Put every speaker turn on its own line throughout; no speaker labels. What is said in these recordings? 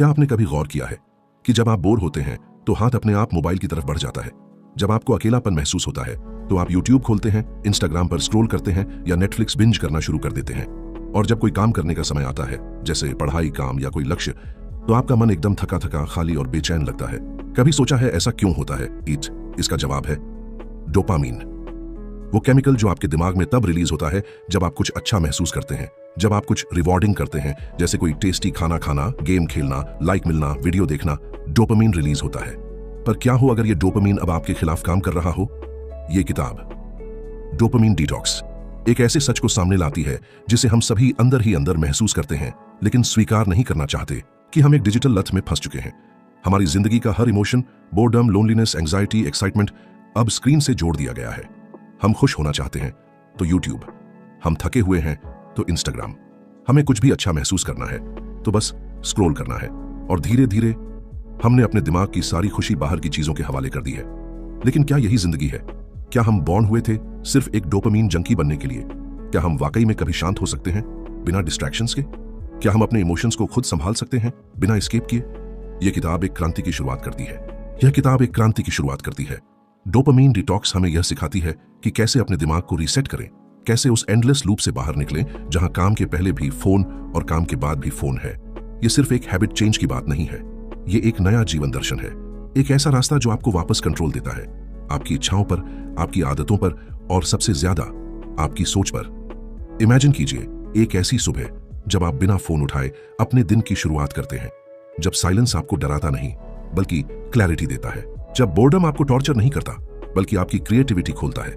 क्या आपने कभी गौर किया है कि जब आप बोर होते हैं तो हाथ अपने आप मोबाइल की तरफ बढ़ जाता है? जब आपको अकेलापन महसूस होता है तो आप यूट्यूब खोलते हैं, इंस्टाग्राम पर स्क्रॉल करते हैं या नेटफ्लिक्स बिंज करना शुरू कर देते हैं। और जब कोई काम करने का समय आता है, जैसे पढ़ाई, काम या कोई लक्ष्य, तो आपका मन एकदम थका थका, खाली और बेचैन लगता है। कभी सोचा है ऐसा क्यों होता है? इसका जवाब है डोपामीन। वो केमिकल जो आपके दिमाग में तब रिलीज होता है जब आप कुछ अच्छा महसूस करते हैं, जब आप कुछ रिवॉर्डिंग करते हैं, जैसे कोई टेस्टी खाना खाना, गेम खेलना, लाइक मिलना, वीडियो देखना, डोपामीन रिलीज होता है। पर क्या हो अगर ये डोपामीन अब आपके खिलाफ काम कर रहा हो? ये किताब डोपामीन डिटॉक्स एक ऐसे सच को सामने लाती है जिसे हम सभी अंदर ही अंदर महसूस करते हैं, लेकिन स्वीकार नहीं करना चाहते कि हम एक डिजिटल लत में फंस चुके हैं। हमारी जिंदगी का हर emotion, boredom, loneliness, anxiety, excitement अब स्क्रीन से जोड़ दिया गया है। हम खुश होना चाहते हैं तो यूट्यूब, हम थके हुए हैं तो इंस्टाग्राम, हमें कुछ भी अच्छा महसूस करना है तो बस स्क्रॉल करना है। और धीरे धीरे हमने अपने दिमाग की सारी खुशी बाहर की चीजों के हवाले कर दी है। लेकिन क्या यही जिंदगी है? क्या हम बॉर्न हुए थे सिर्फ एक डोपामीन जंकी बनने के लिए? क्या हम वाकई में कभी शांत हो सकते हैं बिना डिस्ट्रैक्शंस के? क्या हम अपने इमोशंस को खुद संभाल सकते हैं बिना एस्केप किए? यह किताब एक क्रांति की शुरुआत करती है। यह किताब एक क्रांति की शुरुआत करती है। डोपामीन डिटॉक्स हमें यह सिखाती है कि कैसे अपने दिमाग को रीसेट करें, कैसे उस एंडलेस लूप से बाहर निकलें जहां काम के पहले भी फोन और काम के बाद भी फोन है। यह सिर्फ एक हैबिट चेंज की बात नहीं है, यह एक नया जीवन दर्शन है, एक ऐसा रास्ता जो आपको वापस कंट्रोल देता है, आपकी इच्छाओं पर, आपकी आदतों पर और सबसे ज्यादा आपकी सोच पर। इमेजिन कीजिए एक ऐसी सुबह जब आप बिना फोन उठाए अपने दिन की शुरुआत करते हैं, जब साइलेंस आपको डराता नहीं बल्कि क्लैरिटी देता है, जब बोर्डम आपको टॉर्चर नहीं करता बल्कि आपकी क्रिएटिविटी खोलता है।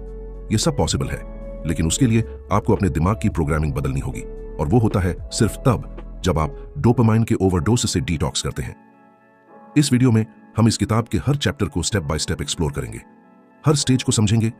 यह सब पॉसिबल है, लेकिन उसके लिए आपको अपने दिमाग की प्रोग्रामिंग बदलनी होगी, और वो होता है सिर्फ तब जब आप डोपामाइन के ओवरडोज से डिटॉक्स करते हैं। इस वीडियो में हम इस किताब के हर चैप्टर को स्टेप बाय स्टेप एक्सप्लोर करेंगे, हर स्टेज को समझेंगे।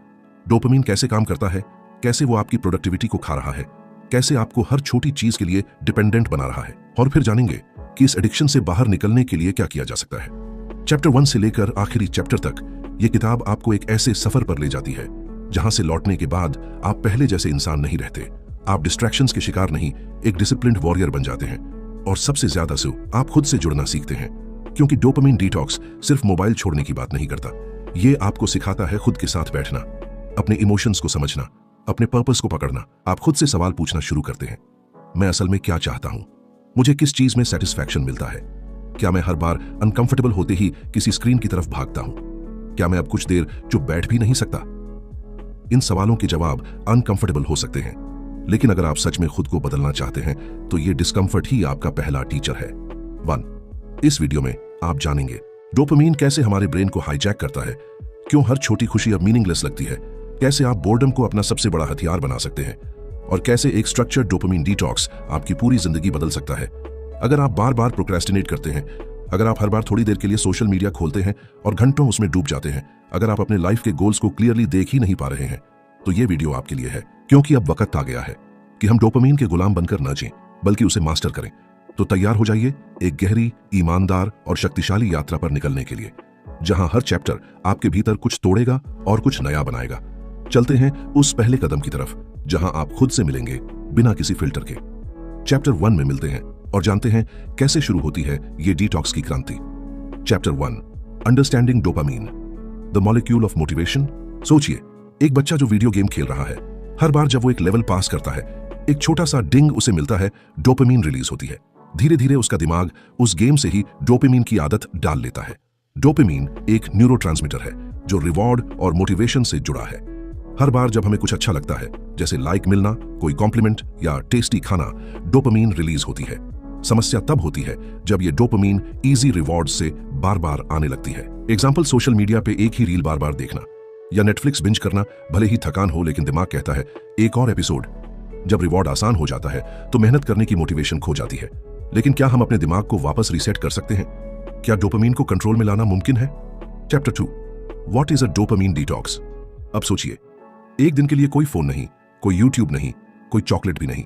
डोपामाइन कैसे काम करता है, कैसे वो आपकी प्रोडक्टिविटी को खा रहा है, कैसे आपको हर छोटी चीज के लिए डिपेंडेंट बना रहा है, और फिर जानेंगे कि इस एडिक्शन से बाहर निकलने के लिए क्या किया जा सकता है। चैप्टर 1 से लेकर आखिरी चैप्टर तक यह किताब आपको एक ऐसे सफर पर ले जाती है जहां से लौटने के बाद आप पहले जैसे इंसान नहीं रहते। आप डिस्ट्रैक्शंस के शिकार नहीं, एक डिसिप्लिन्ड वॉरियर बन जाते हैं। और सबसे ज्यादा से आप खुद से जुड़ना सीखते हैं, क्योंकि डोपामाइन डिटॉक्स सिर्फ मोबाइल छोड़ने की बात नहीं करता। ये आपको सिखाता है खुद के साथ बैठना, अपने इमोशंस को समझना, अपने पर्पस को पकड़ना। आप खुद से सवाल पूछना शुरू करते हैं, मैं असल में क्या चाहता हूं? मुझे किस चीज में सेटिस्फैक्शन मिलता है? क्या मैं हर बार अनकंफर्टेबल होते ही किसी स्क्रीन की तरफ भागता हूं? क्या मैं अब कुछ देर चुप बैठ भी नहीं सकता? इन सवालों के जवाब अनकंफर्टेबल हो सकते हैं, लेकिन अगर आप सच में खुद को बदलना चाहते हैं तो ये डिस्कंफर्ट ही आपका पहला टीचर है। 1, इस वीडियो में आप जानेंगे डोपामाइन कैसे हमारे ब्रेन को हाईजैक करता है, क्यों हर छोटी खुशी अब मीनिंगलेस लगती है, कैसे आप बोर्डम को अपना सबसे बड़ा हथियार बना सकते हैं, और कैसे एक स्ट्रक्चर्ड डोपामाइन डिटॉक्स आपकी पूरी जिंदगी बदल सकता है। अगर आप बार बार प्रोक्रेस्टिनेट करते हैं, अगर आप हर बार थोड़ी देर के लिए सोशल मीडिया खोलते हैं और घंटों उसमें डूब जाते हैं, अगर आप अपने लाइफ के गोल्स को क्लियरली देख ही नहीं पा रहे हैं, तो ये वीडियो आपके लिए है। क्योंकि अब वक्त आ गया है कि हम डोपामाइन के गुलाम बनकर न जिएं, बल्कि उसे मास्टर करें। तो तैयार हो जाइए एक गहरी, ईमानदार और शक्तिशाली यात्रा पर निकलने के लिए, जहां हर चैप्टर आपके भीतर कुछ तोड़ेगा और कुछ नया बनाएगा। चलते हैं उस पहले कदम की तरफ जहां आप खुद से मिलेंगे बिना किसी फिल्टर के। चैप्टर 1 में मिलते हैं और जानते हैं कैसे शुरू होती है ये डिटॉक्स की क्रांति। Chapter 1, understanding dopamine, the molecule of motivation. सोचिए, एक बच्चा जो वीडियो गेम खेल रहा है, हर बार जब वो एक लेवल पास करता है, एक छोटा सा डिंग उसे मिलता है, डोपामाइन रिलीज होती है। धीरे धीरे उसका दिमाग उस गेम से ही डोपामाइन की आदत डाल लेता है। डोपामाइन एक न्यूरोट्रांसमीटर है जो रिवॉर्ड और मोटिवेशन से जुड़ा है। हर बार जब हमें कुछ अच्छा लगता है, जैसे लाइक मिलना, कोई कॉम्प्लीमेंट या टेस्टी खाना, डोपामाइन रिलीज होती है। समस्या तब होती है जब ये डोपामाइन इजी रिवॉर्ड से बार बार आने लगती है। एग्जाम्पल, सोशल मीडिया पे एक ही रील बार बार देखना, या नेटफ्लिक्स बिंज करना। भले ही थकान हो, लेकिन दिमाग कहता है एक और एपिसोड। जब रिवॉर्ड आसान हो जाता है तो मेहनत करने की मोटिवेशन खो जाती है। लेकिन क्या हम अपने दिमाग को वापस रीसेट कर सकते हैं? क्या डोपामाइन को कंट्रोल में लाना मुमकिन है? Chapter 2, what is a dopamine detox. अब सोचिए, एक दिन के लिए कोई फोन नहीं, कोई यूट्यूब नहीं, कोई चॉकलेट भी नहीं,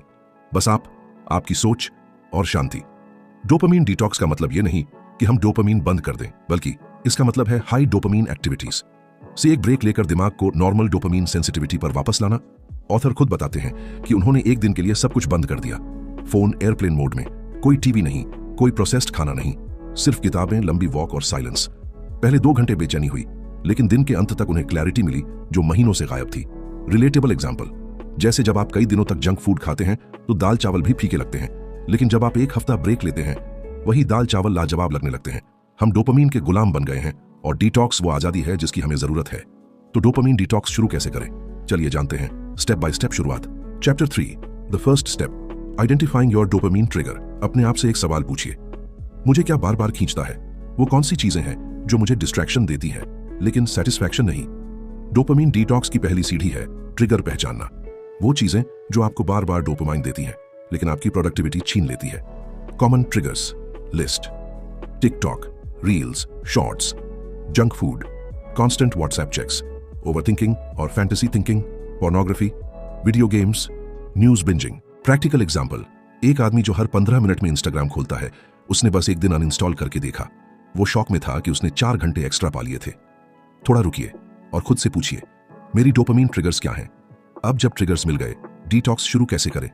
बस आप, आपकी सोच और शांति। डोपामाइन डिटॉक्स का मतलब यह नहीं कि हम डोपामाइन बंद कर दें, बल्कि इसका मतलब है हाई डोपामाइन एक्टिविटीज से एक ब्रेक लेकर दिमाग को नॉर्मल डोपामाइन सेंसिटिविटी पर वापस लाना। ऑथर खुद बताते हैं कि उन्होंने एक दिन के लिए सब कुछ बंद कर दिया। फोन एयरप्लेन मोड में, कोई टीवी नहीं, कोई प्रोसेस्ड खाना नहीं, सिर्फ किताबें, लंबी वॉक और साइलेंस। पहले 2 घंटे बेचैनी हुई, लेकिन दिन के अंत तक उन्हें क्लैरिटी मिली जो महीनों से गायब थी। रिलेटेबल एग्जाम्पल, जैसे जब आप कई दिनों तक जंक फूड खाते हैं तो दाल चावल भी फीके लगते हैं, लेकिन जब आप एक हफ्ता ब्रेक लेते हैं वही दाल चावल लाजवाब लगने लगते हैं। हम डोपामीन के गुलाम बन गए हैं और डिटॉक्स वो आजादी है जिसकी हमें जरूरत है। तो डोपामीन डिटॉक्स शुरू कैसे करें, चलिए जानते हैं स्टेप बाय स्टेप शुरुआत। Chapter 3, the first step, identifying your dopamine trigger. अपने आप से एक सवाल पूछिए, मुझे क्या बार बार खींचता है? वो कौन सी चीजें हैं जो मुझे डिस्ट्रैक्शन देती हैं लेकिन सेटिस्फैक्शन नहीं? डोपामीन डिटॉक्स की पहली सीढ़ी है ट्रिगर पहचानना। वो चीजें जो आपको बार बार डोपामाइन देती हैं लेकिन आपकी प्रोडक्टिविटी छीन लेती है। Common triggers list: TikTok, reels, shorts, junk food, constant WhatsApp checks, overthinking और fantasy thinking, pornography, video games, news binging. Practical example, एक आदमी जो हर 15 मिनट में इंस्टाग्राम खोलता है, उसने बस एक दिन अनइंस्टॉल करके देखा। वो शॉक में था कि उसने 4 घंटे एक्स्ट्रा पा लिए थे। थोड़ा रुकिए और खुद से पूछिए, मेरी डोपामीन ट्रिगर्स क्या हैं? अब जब ट्रिगर्स मिल गए, डिटॉक्स शुरू कैसे करें?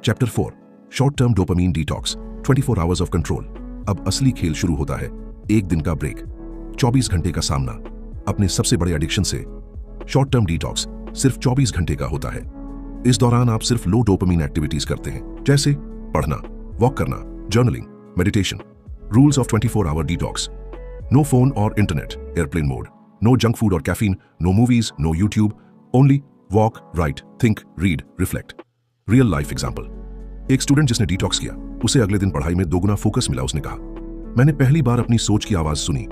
Chapter 4, short term dopamine detox, 24 hours of control. अब असली खेल शुरू होता है। एक दिन का ब्रेक, 24 घंटे का सामना अपने सबसे बड़े एडिक्शन से। शॉर्ट टर्म डिटॉक्स सिर्फ 24 घंटे का होता है। इस दौरान आप सिर्फ लो डोपामीन एक्टिविटीज करते हैं, जैसे पढ़ना, वॉक करना, journaling, meditation. Rules of 24 hour detox: no phone और internet, airplane mode, no junk food और caffeine, no movies, no YouTube, only walk, write, think, read, reflect. Real life example, एक student जिसने detox किया, उसे अगले दिन पढ़ाई में 2 गुना फोकस मिला। उसने कहा, मैंने पहली बार अपनी सोच की आवाज सुनी।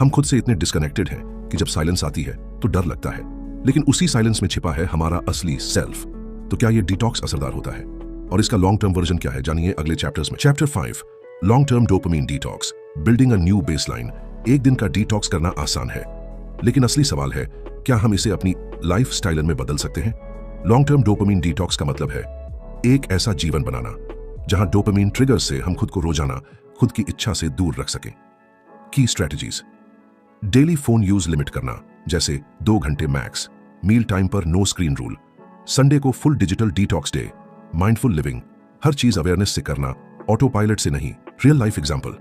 हम खुद से इतने डिस्कनेक्टेड हैं कि जब साइलेंस आती है तो डर लगता है, लेकिन उसी साइलेंस में छिपा है हमारा असली सेल्फ। तो क्या यह डिटॉक्स असरदार होता है? और इसका लॉन्ग टर्म वर्जन क्या है, जानिए अगले चैप्टर्स में। Chapter 5, long term dopamine detox, building a new baseline. एक दिन का डिटॉक्स करना आसान है, लेकिन असली सवाल है, क्या हम इसे अपनी लाइफ स्टाइल में बदल सकते हैं? लॉन्ग टर्म डोपामीन डिटॉक्स का मतलब है एक ऐसा जीवन बनाना जहां डोपामीन ट्रिगर से हम खुद को रोजाना खुद की इच्छा से दूर रख सकें। की strategies: daily phone use limit करना, जैसे 2 घंटे मैक्स। मील टाइम पर नो स्क्रीन रूल। संडे को full digital detox day. Mindful living, हर चीज अवेयरनेस से करना, ऑटो पायलट से नहीं। रियल लाइफ एग्जाम्पल,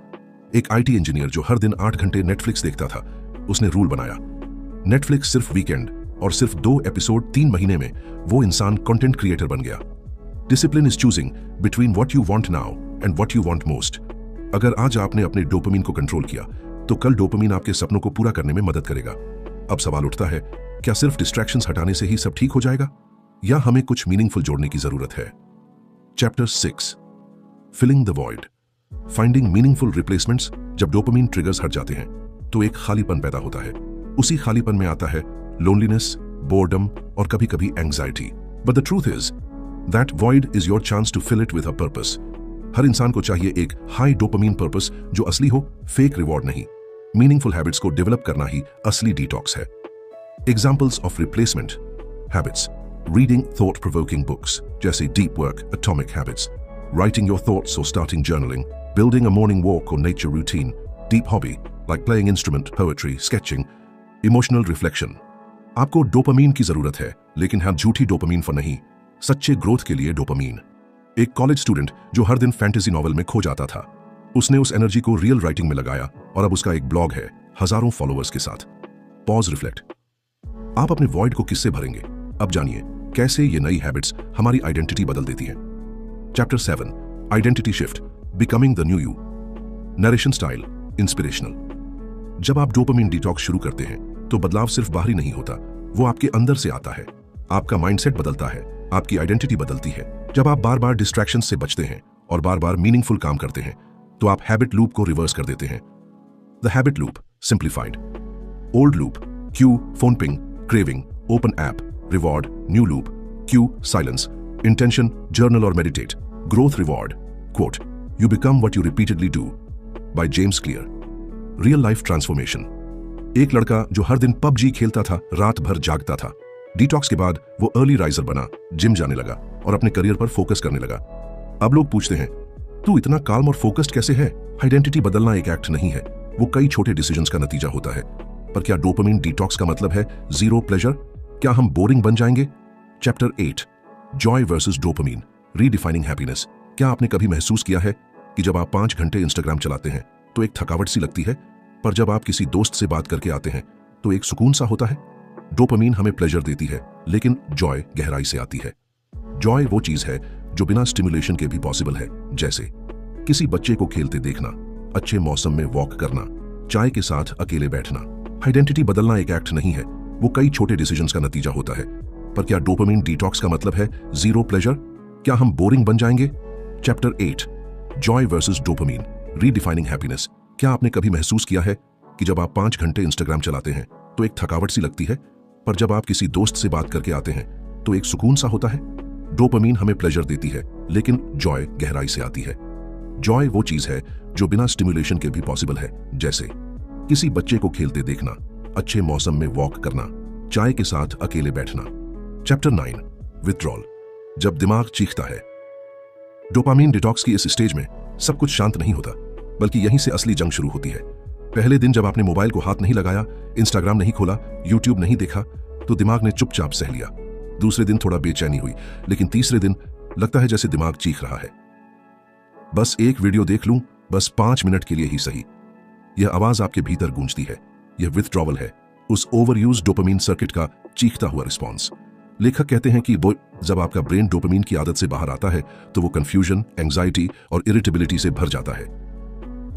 एक IT इंजीनियर जो हर दिन 8 घंटे नेटफ्लिक्स देखता था, उसने रूल बनाया, नेटफ्लिक्स सिर्फ वीकेंड, और सिर्फ 2 एपिसोड 3 महीने में वो इंसान कंटेंट क्रिएटर बन गया। Discipline is choosing between what you want now and what you want most. अगर आज आपने अपने डोपामीन को कंट्रोल किया, तो कल डोपामीन आपके सपनों को पूरा करने में मदद करेगा। अब सवाल उठता है, क्या सिर्फ डिस्ट्रैक्शंस हटाने से ही सब ठीक हो जाएगा, या हमें कुछ मीनिंगफुल जोड़ने की जरूरत है? Chapter 6, filling the void, finding meaningful replacements. जब डोपामीन ट्रिगर्स हट जाते हैं तो एक खालीपन पैदा होता है। उसी खालीपन में आता है लोनलीनेस, बोर्डम और कभी-कभी anxiety. But the truth is that void is your chance to fill it with a purpose. हर इंसान को चाहिए एक हाई डोपामीन पर्पस जो असली हो, फेक रिवॉर्ड नहीं। मीनिंगफुल हैबिट्स को डेवलप करना ही असली डिटॉक्स है। Examples of replacement habits: reading thought provoking books, जैसे deep work, atomic habits, writing your thoughts और starting journaling, building a morning walk और nature routine, deep hobby like playing instrument, poetry, sketching, emotional reflection. आपको dopamine की जरूरत है, लेकिन हाँ झूठी डोपामीन पर नहीं, सच्चे ग्रोथ के लिए डोपामीन। एक कॉलेज स्टूडेंट जो हर दिन फैंटेसी नॉवल में खो जाता था, उसने उस एनर्जी को रियल राइटिंग में लगाया और अब उसका एक ब्लॉग है हजारों फॉलोअर्स के साथ। पॉज, रिफ्लेक्ट, आप अपने वॉइड को किससे भरेंगे? अब जानिए कैसे ये नई हैबिट्स हमारी आइडेंटिटी बदल देती हैं। Chapter 7, identity shift, becoming the new you. Narration style, inspirational. जब आप डोपामीन डिटॉक्स शुरू करते हैं तो बदलाव सिर्फ बाहरी नहीं होता, वो आपके अंदर से आता है। आपका माइंडसेट बदलता है, आपकी आइडेंटिटी बदलती है। जब आप बार बार डिस्ट्रैक्शन से बचते हैं और बार बार मीनिंगफुल काम करते हैं, तो आप हैबिट लूप को रिवर्स कर देते हैं। The habit loop simplified: old loop, cue, phone ping, craving, open app, reward, new loop, cue, silence, intention, journal और meditate, growth, reward. Quote: you become what you repeatedly do, by James Clear. Real life transformation: एक लड़का जो हर दिन PUBG खेलता था, रात भर जागता था, डिटॉक्स के बाद वो अर्ली राइजर बना, जिम जाने लगा और अपने करियर पर फोकस करने लगा। अब लोग पूछते हैं, तू इतना काल्म और फोकस्ड कैसे है? आइडेंटिटी बदलना एक एक्ट नहीं है, वो कई छोटे डिसीजंस का नतीजा होता है। पर क्या डोपामीन डिटॉक्स का मतलब है जीरो प्लेजर? क्या हम बोरिंग बन जाएंगे? Chapter 8, Joy versus dopamine, redefining happiness. क्या आपने कभी महसूस किया है कि जब आप 5 घंटे इंस्टाग्राम चलाते हैं तो एक थकावट सी लगती है, पर जब आप किसी दोस्त से बात करके आते हैं तो एक सुकून सा होता है। डोपामीन हमें प्लेजर देती है, लेकिन जॉय गहराई से आती है। जॉय वो चीज है जो बिना स्टिमुलेशन के भी पॉसिबल है, जैसे किसी बच्चे को खेलते देखना, अच्छे मौसम में वॉक करना, चाय के साथ अकेले बैठना। आइडेंटिटी बदलना एक एक्ट नहीं है, वो कई छोटे डिसीजंस का नतीजा होता है। पर क्या डोपामीन डिटॉक्स का मतलब है जीरो प्लेजर? क्या हम बोरिंग बन जाएंगे? Chapter 8, Joy versus dopamine, redefining happiness. क्या आपने कभी महसूस किया है कि जब आप 5 घंटे इंस्टाग्राम चलाते हैं तो एक थकावट सी लगती है, पर जब आप किसी दोस्त से बात करके आते हैं तो एक सुकून सा होता है? डोपामीन हमें प्लेजर देती है, लेकिन जॉय गहराई से आती है। जॉय वो चीज है जो बिना स्टिमुलेशन के भी पॉसिबल है, जैसे किसी बच्चे को खेलते देखना, अच्छे मौसम में वॉक करना, चाय के साथ अकेले बैठना। चैप्टर 9, विथड्रॉल, जब दिमाग चीखता है। डोपामीन डिटॉक्स की इस स्टेज में सब कुछ शांत नहीं होता, बल्कि यहीं से असली जंग शुरू होती है। पहले दिन जब आपने मोबाइल को हाथ नहीं लगाया, इंस्टाग्राम नहीं खोला, यूट्यूब नहीं देखा, तो दिमाग ने चुपचाप सह लिया। दूसरे दिन थोड़ा बेचैनी हुई, लेकिन तीसरे दिन लगता है जैसे दिमाग चीख रहा है, बस एक वीडियो देख लूं, बस 5 मिनट के लिए ही सही। यह आवाज आपके भीतर गूंजती है। यह विथड्रॉवल है, उस ओवरयूज डोपामीन सर्किट का चीखता हुआ रिस्पॉन्स। लेखक कहते हैं कि जब आपका ब्रेन डोपामीन की आदत से बाहर आता है तो वो कंफ्यूजन, एंजाइटी और इरिटेबिलिटी से भर जाता है।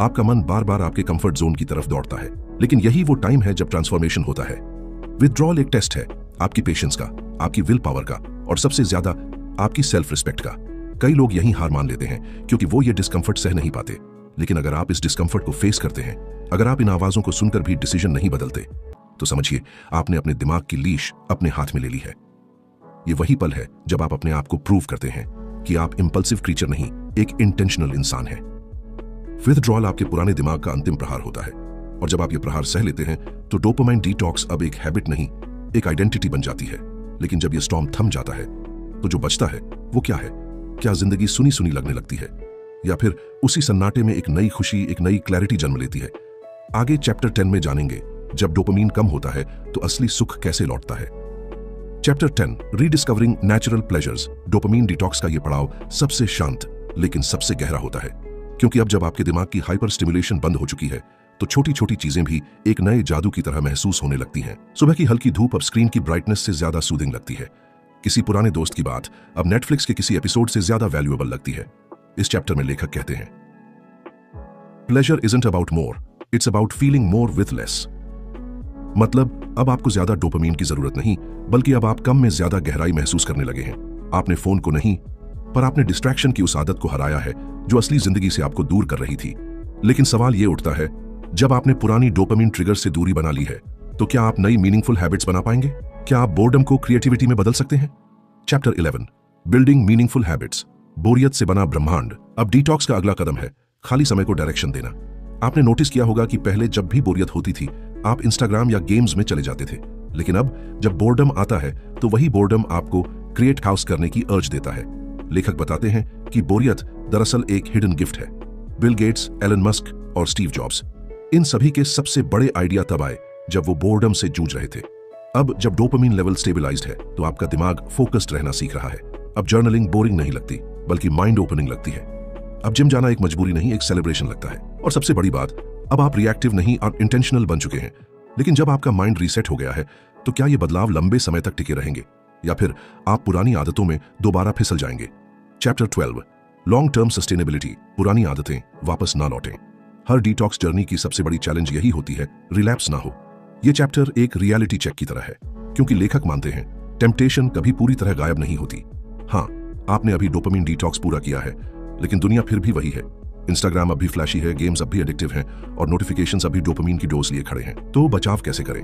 आपका मन बार बार आपके कंफर्ट जोन की तरफ दौड़ता है, लेकिन यही वो टाइम है जब ट्रांसफॉर्मेशन होता है। विथड्रॉल एक टेस्ट है आपकी पेशेंस का, आपकी विल पावर का, और सबसे ज्यादा आपकी सेल्फ रिस्पेक्ट का। कई लोग यहीं हार मान लेते हैं क्योंकि वो ये डिस्कंफर्ट सह नहीं पाते। लेकिन अगर आप इस डिस्कंफर्ट को फेस करते हैं, अगर आप इन आवाजों को सुनकर भी डिसीजन नहीं बदलते, तो समझिए आपने अपने दिमाग की लीश अपने हाथ में ले ली है। ये वही पल है जब आप अपने आप को प्रूव करते हैं कि आप इंपल्सिव क्रीचर नहीं, एक इंटेंशनल इंसान हैं। विथड्रॉल आपके पुराने दिमाग का अंतिम प्रहार होता है, और जब आप ये प्रहार सह लेते हैं तो डोपामाइन डिटॉक्स अब एक हैबिट नहीं, एक आइडेंटिटी बन जाती है। लेकिन जब ये स्टॉर्म थम जाता है तो जो बचता है वो क्या है? क्या जिंदगी सुनी सुनी लगने लगती है, या फिर उसी सन्नाटे में एक नई खुशी, एक नई क्लैरिटी जन्म लेती है? आगे चैप्टर 10 में जानेंगे जब डोपामीन कम होता है तो असली सुख कैसे लौटता है। Chapter 10, rediscovering natural pleasures. Dopamine detox का यह पड़ाव सबसे शांत लेकिन सबसे गहरा होता है, क्योंकि अब जब आपके दिमाग की हाइपर स्टिमुलेशन बंद हो चुकी है तो छोटी छोटी चीजें भी एक नए जादू की तरह महसूस होने लगती हैं। सुबह की हल्की धूप अब स्क्रीन की ब्राइटनेस से ज्यादा सूदिंग लगती है। किसी पुराने दोस्त की बात अब नेटफ्लिक्स के किसी एपिसोड से ज्यादा वैल्यूएबल लगती है। इस चैप्टर में लेखक कहते हैं, pleasure isn't about more, it's about feeling more with less. मतलब अब आपको ज्यादा डोपामीन की जरूरत नहीं, बल्कि अब आप कम में ज्यादा गहराई महसूस करने लगे हैं। आपने फोन को नहीं, पर आपने डिस्ट्रैक्शन की उस आदत को हराया है जो असली जिंदगी से आपको दूर कर रही थी। लेकिन सवाल यह उठता है, जब आपने पुरानी डोपामीन ट्रिगर से दूरी बना ली है तो क्या आप नई मीनिंगफुल हैबिट्स बना पाएंगे? क्या आप बोर्डम को क्रिएटिविटी में बदल सकते हैं? Chapter 11, building meaningful habits. बोरियत से बना ब्रह्मांड। अब डिटॉक्स का अगला कदम है खाली समय को डायरेक्शन देना। आपने नोटिस किया होगा कि पहले जब भी बोरियत होती थी आप इंस्टाग्राम या गेम्स में चले जाते थे, लेकिन अब जब बोर्डम आता है तो वही बोर्डम आपको क्रिएट हाउस करने की अर्ज देता है। लेखक बताते हैं कि बोरियत दरअसल एक हिडन गिफ्ट है। बिल गेट्स, एलन मस्क और स्टीव जॉब्स, इन सभी के सबसे बड़े आइडिया तब आए जब वो बोर्डम से जूझ रहे थे। अब जब डोपामीन लेवल स्टेबलाइज्ड है तो आपका दिमाग फोकस्ड रहना सीख रहा है। अब जर्नलिंग बोरिंग नहीं लगती, बल्कि माइंड ओपनिंग लगती है। अब जिम जाना एक मजबूरी नहीं, एक सेलिब्रेशन लगता है। और सबसे बड़ी बात, अब आप रिएक्टिव नहीं और इंटेंशनल बन चुके हैं। लेकिन जब आपका माइंड रीसेट हो गया है तो क्या ये बदलाव लंबे समय तक टिके रहेंगे, या फिर आप पुरानी आदतों में दोबारा फिसल जाएंगे? Chapter 12, long term sustainability. पुरानी आदतें वापस ना लौटें। हर डिटॉक्स जर्नी की सबसे बड़ी चैलेंज यही होती है, रिलैप्स ना हो। यह चैप्टर एक रियलिटी चेक की तरह है, क्योंकि लेखक मानते हैं टेम्पटेशन कभी पूरी तरह गायब नहीं होती। हाँ, आपने अभी डोपामीन डिटॉक्स पूरा किया है, लेकिन दुनिया फिर भी वही है। इंस्टाग्राम अभी फ्लैशी है, गेम्स अभी एडिक्टिव हैं, और नोटिफिकेशंस अभी डोपामीन की डोज लिए खड़े हैं। तो बचाव कैसे करें?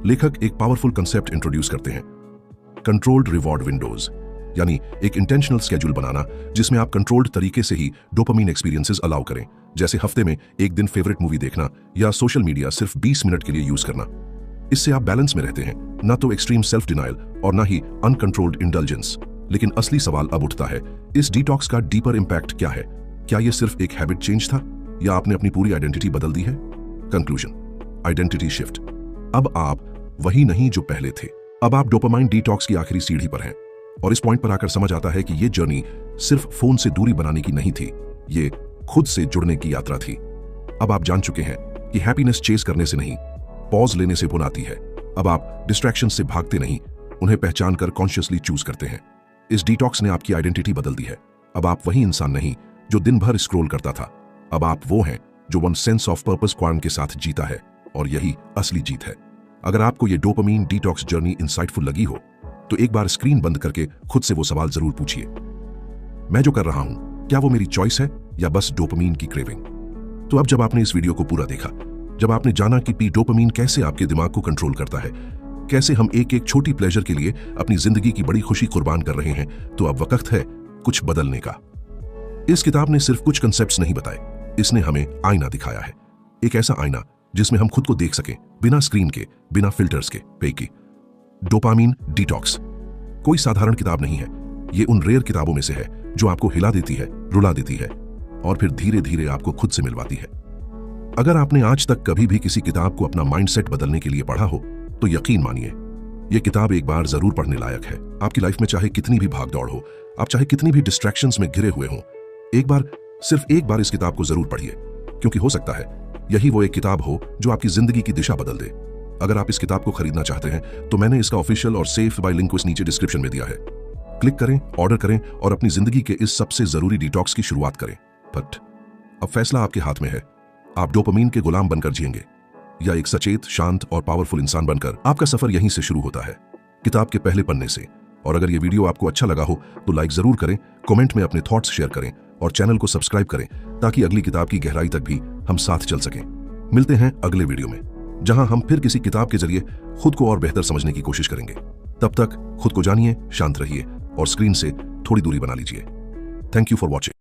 लेखक एक पावरफुल कंसेप्ट इंट्रोड्यूस करते हैं, कंट्रोल्ड रिवॉर्ड विंडोज, यानी एक इंटेंशनल स्केड्यूल बनाना जिसमें आप कंट्रोल्ड तरीके से ही डोपामीन एक्सपीरियंसेस अलाउ करें। जैसे हफ्ते में एक दिन फेवरेट मूवी देखना, या सोशल मीडिया सिर्फ 20 मिनट के लिए यूज करना। इससे आप बैलेंस में रहते हैं, ना तो एक्सट्रीम सेल्फ डिनायल और ना ही अनकंट्रोल्ड इंडल्जेंस। लेकिन असली सवाल अब उठता है, इस डिटॉक्स का डीपर इंपैक्ट क्या है? क्या यह सिर्फ एक हैबिट चेंज था, या आपने अपनी पूरी आइडेंटिटी बदल दी है? Conclusion, identity shift. अब आप वही नहीं जो पहले थे। अब आप डोपामाइन डिटॉक्स की आखिरी सीढ़ी पर हैं, और इस पॉइंट पर आकर समझ आता है कि यह जर्नी सिर्फ फोन से दूरी बनाने की नहीं थी, ये खुद से जुड़ने की यात्रा थी। अब आप जान चुके हैं कि हैप्पीनेस चेस करने से नहीं, पॉज लेने से पुन आती है। अब आप डिस्ट्रैक्शन से भागते नहीं, उन्हें पहचान कर कॉन्शियसली चूज करते हैं। इस डिटॉक्स ने आपकी आइडेंटिटी बदल दी है। अब आप वही इंसान नहीं जो दिन भर स्क्रॉल करता था। अब आप वो हैं जो वन सेंस ऑफ पर्पस क्वार्न के साथ जीता है, और यही असली जीत है। अगर आपको ये डोपामीन डिटॉक्स जर्नी इंसाइटफुल लगी हो तो एक बार स्क्रीन बंद करके खुद से वो सवाल जरूर पूछिए, मैं जो कर रहा हूं क्या वो मेरी चॉइस है या बस डोपामीन की क्रेविंग? तो अब जब आपने इस वीडियो को पूरा देखा, जब आपने जाना कि डोपामीन कैसे आपके दिमाग को कंट्रोल करता है, कैसे हम एक एक छोटी प्लेजर के लिए अपनी जिंदगी की बड़ी खुशी कुर्बान कर रहे हैं, तो अब वक्त है कुछ बदलने का। इस किताब ने सिर्फ कुछ कंसेप्ट्स नहीं बताए, इसने हमें आईना दिखाया है। एक ऐसा आईना जिसमें हम खुद को देख सकें, बिना स्क्रीन के, बिना फिल्टर्स के। पेकी डोपामीन डिटॉक्स कोई साधारण किताब नहीं है। ये उन रेयर किताबों में से है जो आपको हिला देती है, रुला देती है और फिर धीरे धीरे आपको खुद से मिलवाती है। अगर आपने आज तक कभी भी किसी किताब को अपना माइंडसेट बदलने के लिए पढ़ा हो तो यकीन मानिए यह किताब एक बार जरूर पढ़ने लायक है। आपकी लाइफ में चाहे कितनी भी भागदौड़ हो, आप चाहे कितनी भी डिस्ट्रैक्शंस में घिरे हुए हों, एक बार, सिर्फ एक बार इस किताब को जरूर पढ़िए, क्योंकि हो सकता है यही वो एक किताब हो जो आपकी जिंदगी की दिशा बदल दे। अगर आप इस किताब को खरीदना चाहते हैं तो मैंने इसका ऑफिशियल और सेफ बाय लिंक नीचे डिस्क्रिप्शन में दिया है। क्लिक करें, ऑर्डर करें और अपनी जिंदगी के इस सबसे जरूरी डिटॉक्स की शुरुआत करें। बट अब फैसला आपके हाथ में है। आप डोपामीन के गुलाम बनकर जिएंगे या एक सचेत, शांत और पावरफुल इंसान बनकर। आपका सफर यहीं से शुरू होता है, किताब के पहले पन्ने से। और अगर यह वीडियो आपको अच्छा लगा हो तो लाइक जरूर करें, कमेंट में अपने थॉट्स शेयर करें और चैनल को सब्सक्राइब करें ताकि अगली किताब की गहराई तक भी हम साथ चल सकें। मिलते हैं अगले वीडियो में, जहां हम फिर किसी किताब के जरिए खुद को और बेहतर समझने की कोशिश करेंगे। तब तक खुद को जानिए, शांत रहिए और स्क्रीन से थोड़ी दूरी बना लीजिए। Thank you for watching.